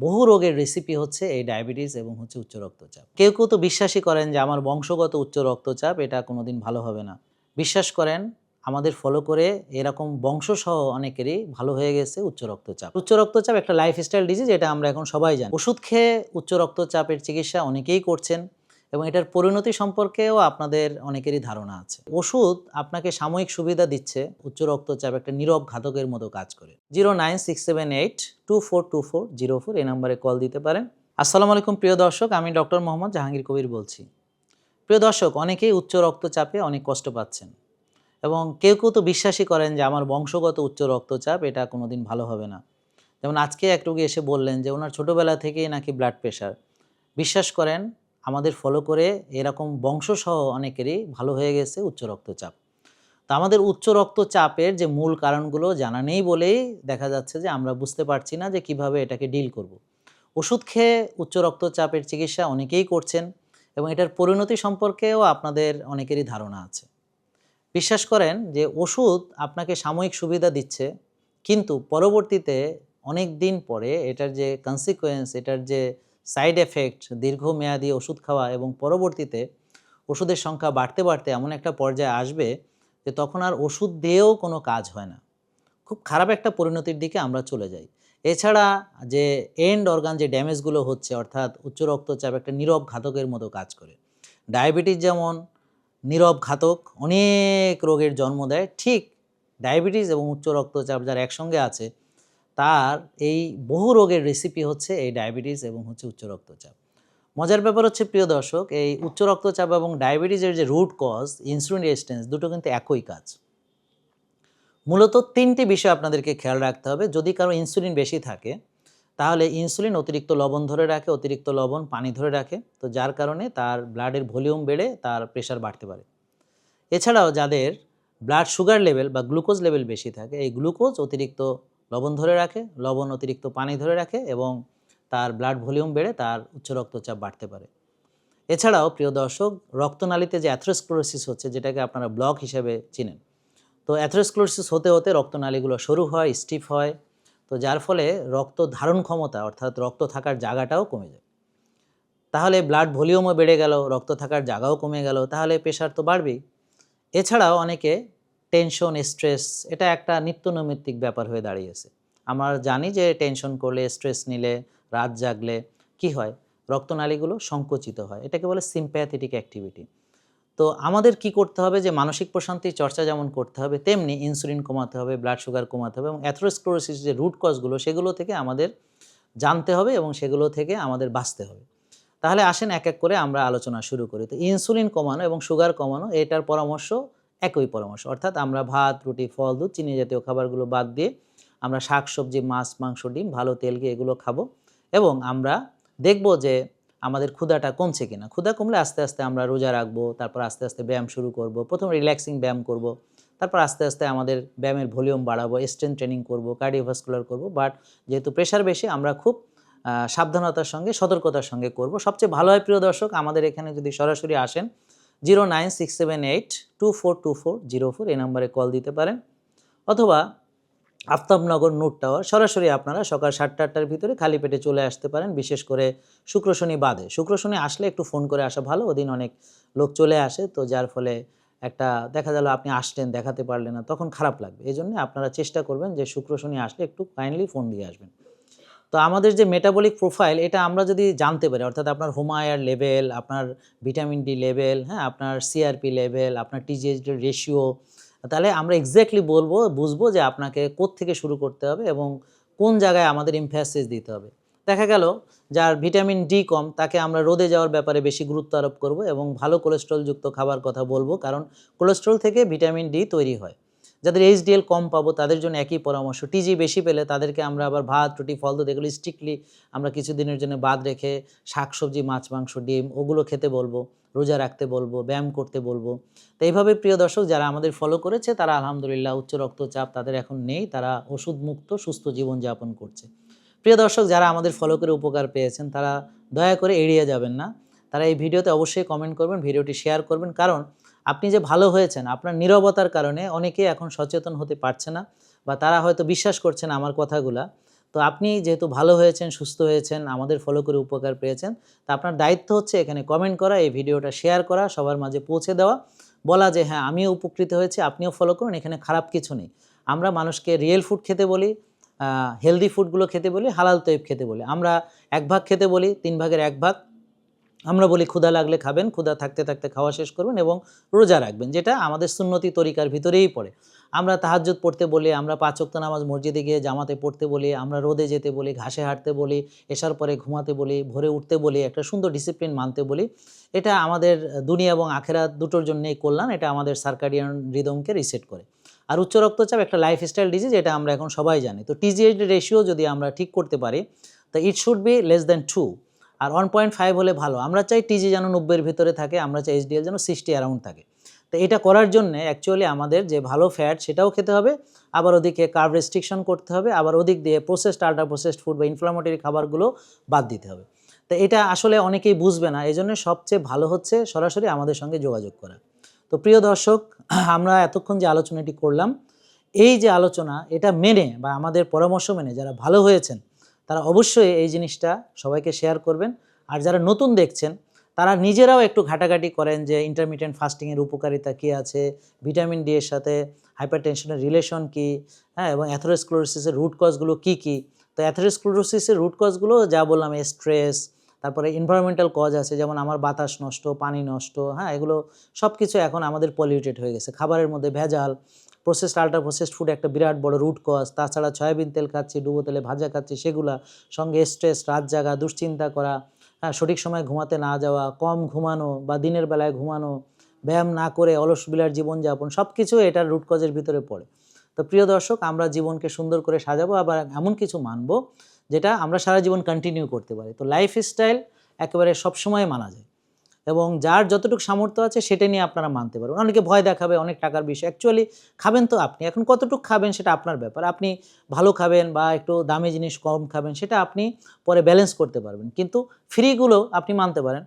বহু রোগের রেসিপি হচ্ছে এই ডায়াবেটিস এবং হচ্ছে উচ্চ রক্তচাপ। কেউ কেউ তো বিশ্বাসই করেন যে আমার বংশগত উচ্চ রক্তচাপ এটা কোনোদিন ভালো হবে না। বিশ্বাস করেন আমাদের ফলো করে এরকম বংশসহ অনেকেরই ভালো হয়ে গেছে উচ্চ রক্তচাপ। উচ্চ রক্তচাপ একটা লাইফস্টাইল ডিজিজ, এটা আমরা এখন সবাই জানি। ওষুধ খেয়ে উচ্চ রক্তচাপের চিকিৎসা অনেকেই করছেন এবং এটার পরিণতি সম্পর্কেও আপনাদের অনেকেরই ধারণা আছে। ওষুধ আপনাকে সাময়িক সুবিধা দিচ্ছে, উচ্চ রক্তচাপ একটা নীরব ঘাতকের মতো কাজ করে। 09678242404 এই নম্বরে কল দিতে পারেন। আসসালামু আলাইকুম প্রিয় দর্শক, আমি ডক্টর মোহাম্মদ জাহাঙ্গীর কবির বলছি। প্রিয় দর্শক, অনেকেই উচ্চ রক্তচাপে অনেক কষ্ট পাচ্ছেন এবং কেউ কেউ তো বিশ্বাসই করেন যে আমার বংশগত উচ্চ রক্তচাপ এটা কোনোদিন ভালো হবে না। যেমন আজকে এক রোগী এসে বললেন যে ওনার ছোটোবেলা থেকেই নাকি ব্লাড প্রেশার। বিশ্বাস করেন আমাদের ফলো করে এরকম বংশসহ অনেকেরই ভালো হয়ে গেছে উচ্চ রক্তচাপ। তো আমাদের উচ্চ রক্তচাপের যে মূল কারণগুলো জানা নেই বলেই দেখা যাচ্ছে যে আমরা বুঝতে পারছি না যে কিভাবে এটাকে ডিল করব। ওষুধ খেয়ে উচ্চ রক্তচাপের চিকিৎসা অনেকেই করছেন এবং এটার পরিণতি সম্পর্কেও আপনাদের অনেকেরই ধারণা আছে। বিশ্বাস করেন যে ওষুধ আপনাকে সাময়িক সুবিধা দিচ্ছে, কিন্তু পরবর্তীতে অনেক দিন পরে এটার যে কনসিকুয়েন্স, এটার যে সাইড এফেক্ট, দীর্ঘমেয়াদী ওষুধ খাওয়া এবং পরবর্তীতে ওষুধের সংখ্যা বাড়তে বাড়তে এমন একটা পর্যায়ে আসবে যে তখন আর ওষুধ দিয়েও কোনো কাজ হয় না। খুব খারাপ একটা পরিণতির দিকে আমরা চলে যাই। এছাড়া যে এন্ড অর্গান যে ড্যামেজগুলো হচ্ছে, অর্থাৎ উচ্চ রক্তচাপ একটা নীরব ঘাতকের মতো কাজ করে। ডায়াবেটিস যেমন নীরব ঘাতক, অনেক রোগের জন্ম দেয়, ঠিক ডায়াবেটিস এবং উচ্চ রক্তচাপ যার একসঙ্গে আছে তার এই বহু রোগের রেসিপি হচ্ছে এই ডায়াবেটিস এবং হচ্ছে উচ্চ রক্তচাপ। মজার ব্যাপার হচ্ছে প্রিয় দর্শক, এই উচ্চ রক্তচাপ এবং ডায়াবেটিসের যে রুট কজ ইনসুলিন রেজিস্ট্যান্স, দুটো কিন্তু একই কাজ। মূলত ৩টি বিষয় আপনাদেরকে খেয়াল রাখতে হবে। যদি কারো ইনসুলিন বেশি থাকে তাহলে ইনসুলিন অতিরিক্ত লবণ ধরে রাখে, অতিরিক্ত লবণ পানি ধরে রাখে, তো যার কারণে তার ব্লাডের ভলিউম বেড়ে তার প্রেশার বাড়তে পারে। এছাড়াও যাদের ব্লাড সুগার লেভেল বা গ্লুকোজ লেভেল বেশি থাকে, এই গ্লুকোজ অতিরিক্ত লবণ ধরে রাখে, লবণ অতিরিক্ত পানি ধরে রাখে এবং তার ব্লাড ভলিউম বেড়ে তার উচ্চ রক্তচাপ বাড়তে পারে। এছাড়াও প্রিয় দর্শক, রক্তনালীতে যে অ্যাথেরোস্ক্লেরোসিস হচ্ছে, যেটাকে আপনারা ব্লক হিসেবে চিনেন, তো অ্যাথেরোস্ক্লেরোসিস হতে হতে রক্তনালীগুলো সরু হয়, স্টিফ হয়, তো যার ফলে রক্ত ধারণ ক্ষমতা অর্থাৎ রক্ত থাকার জায়গাটাও কমে যায়। তাহলে ব্লাড ভলিউমও বেড়ে গেল, রক্ত থাকার জায়গাও কমে গেল, তাহলে প্রেশার তো বাড়বেই। এছাড়াও অনেকে টেনশন, স্ট্রেস, এটা একটা নিত্যনৈমিত্তিক ব্যাপার হয়ে দাঁড়িয়েছে। আমরা জানি যে টেনশন করলে, স্ট্রেস নিলে, রাত জাগলে কি হয়, রক্তনালীগুলো সংকুচিত হয়, এটাকে বলে সিম্প্যাথেটিক অ্যাক্টিভিটি। তো আমাদের কি করতে হবে, যে মানসিক প্রশান্তির চর্চা যেমন করতে হবে তেমনি ইনসুলিন কমাতে হবে, ব্লাড সুগার কমাতে হবে এবং অ্যাথেরোস্ক্লেরোসিস যে রুট কজগুলো সেগুলো থেকে আমাদের জানতে হবে এবং সেগুলো থেকে আমাদের বাঁচতে হবে। তাহলে আসেন এক এক করে আমরা আলোচনা শুরু করি। তো ইনসুলিন কমানো এবং সুগার কমানো, এটার পরামর্শ একই পরামর্শ, অর্থাৎ আমরা ভাত, রুটি, ফল, দুধ, চিনি জাতীয় খাবারগুলো বাদ দিয়ে আমরা শাক, সবজি, মাছ, মাংস, ডিম, ভালো তেল ঘি এগুলো খাবো এবং আমরা দেখব যে আমাদের ক্ষুধাটা কমছে কিনা। ক্ষুধা কমলে আস্তে আস্তে আমরা রোজা রাখবো, তারপর আস্তে আস্তে ব্যায়াম শুরু করব। প্রথমে রিল্যাক্সিং ব্যায়াম করব, তারপর আস্তে আস্তে আমাদের ব্যায়ামের ভলিউম বাড়াবো, স্ট্রেংথ ট্রেনিং করব, কার্ডিওভাস্কুলার করব। বাট যেহেতু প্রেশার বেশি, আমরা খুব সাবধানতার সঙ্গে, সতর্কতার সঙ্গে করব। সবচেয়ে ভালো হয় প্রিয় দর্শক, আমাদের এখানে যদি সরাসরি আসেন 09678242404 এই নম্বরে কল দিতে পারেন, অথবা আফতাবনগর নূর টাওয়ার সরাসরি আপনারা সকাল 7টা-8টার ভিতরে খালি পেটে চলে আসতে পারেন। বিশেষ করে শুক্র শনি বাদে, শুক্র শনি আসলে একটু ফোন করে আসা ভালো, ওদিন অনেক লোক চলে আসে, তো যার ফলে একটা দেখা গেল আপনি আসলেন দেখাতে পারলেন না, তখন খারাপ লাগবে। এই জন্য আপনারা চেষ্টা করবেন যে শুক্র শনি আসলে একটু কাইন্ডলি ফোন দিয়ে আসবেন। তো আমাদের যে মেটাবলিক প্রোফাইল, এটা আমরা যদি জানতে পারি, অর্থাৎ আপনার হোমায়ার লেভেল, আপনার ভিটামিন ডি লেভেল, হ্যাঁ, আপনার সিআরপি লেভেল, আপনার টিজিএইচ রেশিও, তাহলে আমরা এক্স্যাক্টলি বুঝবো যে আপনাকে কোত্থেকে শুরু করতে হবে এবং কোন জায়গায় আমাদের এমফ্যাসিস দিতে হবে। দেখা গেল যার ভিটামিন ডি কম, তাকে আমরা রোদে যাওয়ার ব্যাপারে বেশি গুরুত্ব আরোপ করব এবং ভালো কোলেস্ট্রলযুক্ত খাবার কথা বলবো, কারণ কোলেস্ট্রল থেকে ভিটামিন ডি তৈরি হয়। যাদের এইচডিএল কম পাবো তাদের জন্য একই পরামর্শ। টিজি বেশি পেলে তাদেরকে আমরা আবার ভাত, রুটি, ফল, দুধ এগুলো স্ট্রিক্টলি আমরা কিছুদিনের জন্য বাদ রেখে শাকসবজি, মাছ, মাংস, ডিম ওগুলো খেতে বলবো, রোজা রাখতে বলবো, ব্যায়াম করতে বলবো। তো এইভাবে প্রিয় দর্শক, যারা আমাদের ফলো করেছে তারা আলহামদুলিল্লাহ উচ্চ রক্তচাপ তাদের এখন নেই, তারা ওষুধমুক্ত সুস্থ জীবনযাপন করছে। প্রিয় দর্শক, যারা আমাদের ফলো করে উপকার পেয়েছেন তারা দয়া করে এড়িয়ে যাবেন না। তারা এই ভিডিওতে অবশ্যই কমেন্ট করবেন, ভিডিওটি শেয়ার করবেন, কারণ আপনি যে ভালো হয়েছেন আপনার নীরবতার কারণে অনেকেই এখন সচেতন হতে পারছে না বা তারা হয়তো বিশ্বাস করছে না আমার কথাগুলা। তো আপনি যেহেতু ভালো হয়েছেন, সুস্থ হয়েছেন, আমাদের ফলো করে উপকার পেয়েছেন, তা আপনার দায়িত্ব হচ্ছে এখানে কমেন্ট করা, এই ভিডিওটা শেয়ার করা, সবার মাঝে পৌঁছে দেওয়া, বলা যে হ্যাঁ আমিও উপকৃত হয়েছি, আপনিও ফলো করুন, এখানে খারাপ কিছু নেই। আমরা মানুষকে রিয়েল ফুড খেতে বলি, হেলদি ফুডগুলো খেতে বলি, হালাল তৈব খেতে বলি। আমরা 1 ভাগ খেতে বলি, 3 ভাগের 1 ভাগ আমরা বলি ক্ষুধা লাগলে খাবেন, ক্ষুধা থাকতে থাকতে খাওয়া শেষ করবেন এবং রোজা রাখবেন, যেটা আমাদের সুন্নতি তরিকার ভিতরেই পড়ে। আমরা তাহাজ্জুদ পড়তে বলি, আমরা 5 ওয়াক্ত নামাজ মসজিদে গিয়ে জামাতে পড়তে বলি, আমরা রোদে যেতে বলি, ঘাসে হাঁটতে বলি, এশার পরে ঘুমাতে বলি, ভোরে উঠতে বলি, একটা সুন্দর ডিসিপ্লিন মানতে বলি। এটা আমাদের দুনিয়া এবং আখেরাত দুটোর জন্যই কল্যাণ। এটা আমাদের সার্কাডিয়ান রিদমকে রিসেট করে। আর উচ্চ রক্তচাপ একটা লাইফস্টাইল ডিজিজ, এটা আমরা এখন সবাই জানি। তো TGH রেশিও যদি আমরা ঠিক করতে পারি, তো it should be less than 2, আর 1.5 হলে ভালো। আমরা চাই টিজি যেন 90-এর ভিতরে থাকে, আমরা চাই HDL যেন 60 অ্যারাউন্ড থাকে। তো এটা করার জন্যে অ্যাকচুয়ালি আমাদের যে ভালো ফ্যাট সেটাও খেতে হবে, আবার ওদিকে কার্ব রেস্ট্রিকশন করতে হবে, আবার ওদিক দিয়ে প্রসেসড, আল্ট্রা প্রসেসড ফুড বা ইনফ্লামেটরি খাবারগুলো বাদ দিতে হবে। তো এটা আসলে অনেকেই বুঝবে না, এজন্য সবচেয়ে ভালো হচ্ছে সরাসরি আমাদের সঙ্গে যোগাযোগ করা। তো প্রিয় দর্শক, আমরা এতক্ষণ যে আলোচনাটি করলাম, এই যে আলোচনা, এটা মেনে বা আমাদের পরামর্শ মেনে যারা ভালো হয়েছেন তারা অবশ্যই এই জিনিসটা সবাইকে শেয়ার করবেন। আর যারা নতুন দেখছেন তারা নিজেরাও একটু ঘাটাঘাটি করেন যে ইন্টারমিটেন্ট ফাস্টিংয়ের উপকারিতা কী আছে, ভিটামিন ডি এর সাথে হাইপারটেনশনের রিলেশন কী, হ্যাঁ, এবং অ্যাথেরোস্ক্লেরোসিসের রুট কজগুলো কী কী। তো অ্যাথেরোস্ক্লেরোসিসের রুট কজগুলো যা বললাম, স্ট্রেস, তারপরে এনভায়রনমেন্টাল কজ আছে, যেমন আমার বাতাস নষ্ট, পানি নষ্ট, হ্যাঁ, এগুলো সব কিছু এখন আমাদের পলিউটেড হয়ে গেছে, খাবারের মধ্যে ভেজাল, প্রসেসড, আল্ট্রা প্রসেসড ফুড একটা বিরাট বড় রুট কজ। তাছাড়া সয়াবিন তেল খাচ্ছি, ডুবো তেলে ভাজা খাচ্ছি, সেগুলা, সঙ্গে স্ট্রেস, রাত জাগা, দুশ্চিন্তা করা, হ্যাঁ, সঠিক সময়ে ঘুমাতে না যাওয়া, কম ঘুমানো বা দিনের বেলায় ঘুমানো, ব্যায়াম না করে অলস বিলার জীবনযাপন, সব কিছু এটার রুট কজের ভিতরে পড়ে। তো প্রিয় দর্শক, আমরা জীবনকে সুন্দর করে সাজাবো, আবার এমন কিছু মানবো যেটা আমরা সারা জীবন কন্টিনিউ করতে পারি। তো লাইফস্টাইল একেবারে সবসময় মানা যায় এবং যার যতটুকু সামর্থ্য আছে সেটা নিয়ে আপনারা মানতে পারবেন। অনেকে ভয় দেখাবে, অনেক টাকার বিষয়। অ্যাকচুয়ালি খাবেন তো আপনি, এখন কতটুকু খাবেন সেটা আপনার ব্যাপার। আপনি ভালো খাবেন বা একটু দামি জিনিস কম খাবেন, সেটা আপনি পরে ব্যালেন্স করতে পারবেন। কিন্তু ফ্রিগুলো আপনি মানতে পারেন।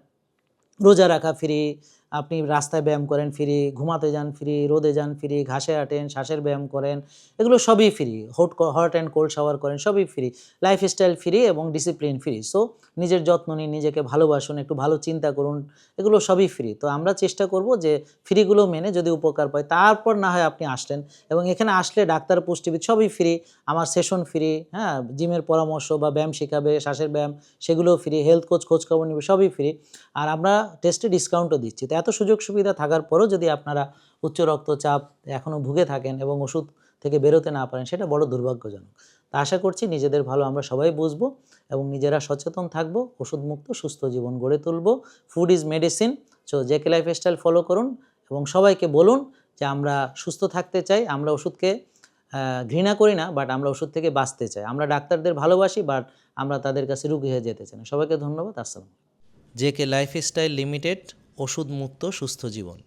রোজা রাখা ফ্রি, আপনি রাস্তায় ব্যায়াম করেন ফ্রি, ঘুমাতে যান ফ্রি, রোদে যান ফ্রি, ঘাসে হাঁটেন, শ্বাসের ব্যায়াম করেন, এগুলো সবই free. Hot and cold shower করেন, সবই ফ্রি। লাইফস্টাইল ফ্রি এবং ডিসিপ্লিন ফ্রি। সো নিজের যত্ন নিন, নিজেকে ভালোবাসুন, একটু ভালো চিন্তা করুন, এগুলো সবই ফ্রি। তো আমরা চেষ্টা করব যে ফ্রিগুলো মেনে যদি উপকার পাই, তারপর না হয় আপনি আসলেন, এবং এখানে আসলে ডাক্তার, পুষ্টিবিদ সবই ফ্রি, আমার সেশন ফ্রি, হ্যাঁ, জিমের পরামর্শ বা ব্যায়াম শেখাবে, শ্বাসের ব্যায়াম, সেগুলোও ফ্রি, হেলথ কোচ খোঁজখবর নেবে, সবই ফ্রি। আর আমরা টেস্টে ডিসকাউন্টও দিচ্ছি। তো এত সুযোগ সুবিধা থাকার পরেও যদি আপনারা উচ্চ রক্তচাপ এখনও ভুগে থাকেন এবং ওষুধ থেকে বেরোতে না পারেন, সেটা বড় দুর্ভাগ্যজনক। তা আশা করছি নিজেদের ভালো আমরা সবাই বুঝবো এবং নিজেরা সচেতন থাকবো, ওষুধমুক্ত সুস্থ জীবন গড়ে তুলব। Food is medicine. So JK lifestyle follow করুন এবং সবাইকে বলুন যে আমরা সুস্থ থাকতে চাই, আমরা ওষুধকে ঘৃণা করি না, বাট আমরা ওষুধ থেকে বাঁচতে চাই। আমরা ডাক্তারদের ভালোবাসি, বাট আমরা তাদের কাছে রুগী হয়ে যেতে চাই না। সবাইকে ধন্যবাদ। আসসালাম। জেকে লাইফস্টাইল লিমিটেড, ওষুধ মুক্ত সুস্থ জীবন।